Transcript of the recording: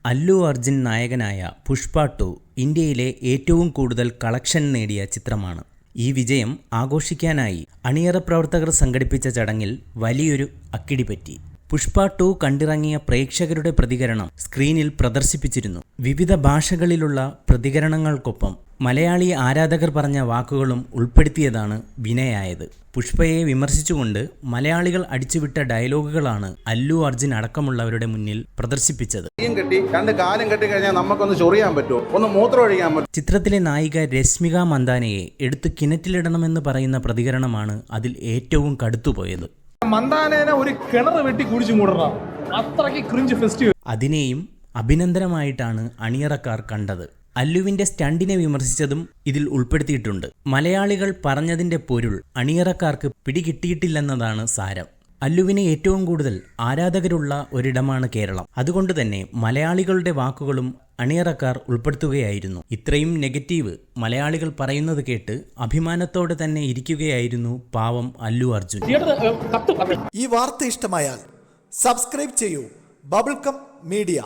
അല്ലു അർജുൻ നായകനായ പുഷ്പ 2 ഇന്ത്യയിലെ ഏറ്റവും കൂടുതൽ കളക്ഷൻ നേടിയ ചിത്രമാണ്. ഈ വിജയം ആഘോഷിക്കാനായി അണിയറ പ്രവർത്തകർ സംഘടിപ്പിച്ച ചടങ്ങിൽ വലിയൊരു അക്കിടി പറ്റി. പുഷ്പ 2 കണ്ടിറങ്ങിയ പ്രേക്ഷകരുടെ പ്രതികരണം സ്ക്രീനിൽ പ്രദർശിപ്പിച്ചിരുന്നു. വിവിധ ഭാഷകളിലുള്ള പ്രതികരണങ്ങൾക്കൊപ്പം മലയാളി ആരാധകർ പറഞ്ഞ വാക്കുകളും ഉൾപ്പെടുത്തിയതാണ് വിനയായത്. പുഷ്പയെ വിമർശിച്ചുകൊണ്ട് മലയാളികൾ അടിച്ചുവിട്ട ഡയലോഗുകളാണ് അല്ലു അർജുൻ അടക്കമുള്ളവരുടെ മുന്നിൽ പ്രദർശിപ്പിച്ചത്. ചിത്രത്തിലെ നായിക രശ്മിക മന്ദാനയെ എടുത്ത് കിണറ്റിലിടണമെന്ന് പറയുന്ന പ്രതികരണമാണ് അതിൽ ഏറ്റവും കടുത്തുപോയത്. അതിനെയും അഭിനന്ദനമായിട്ടാണ് അണിയറക്കാർ കണ്ടത്. അല്ലുവിന്റെ സ്റ്റണ്ടിനെ വിമർശിച്ചതും ഇതിൽ ഉൾപ്പെടുത്തിയിട്ടുണ്ട്. മലയാളികൾ പറഞ്ഞതിന്റെ പൊരുൾ അണിയറക്കാർക്ക് പിടികിട്ടിയിട്ടില്ലെന്നതാണ് സാരം. അല്ലുവിന് ഏറ്റവും കൂടുതൽ ആരാധകരുള്ള ഒരിടമാണ് കേരളം. അതുകൊണ്ട് തന്നെ മലയാളികളുടെ വാക്കുകളും അണിയറക്കാർ ഉൾപ്പെടുത്തുകയായിരുന്നു. ഇത്രയും നെഗറ്റീവ് മലയാളികൾ പറയുന്നത് കേട്ട് അഭിമാനത്തോടെ തന്നെ ഇരിക്കുകയായിരുന്നു പാവം അല്ലു അർജുൻ. ഈ വാർത്ത ഇഷ്ടമായാൽ സബ്സ്ക്രൈബ് ചെയ്യൂ ബബിൾകം മീഡിയ.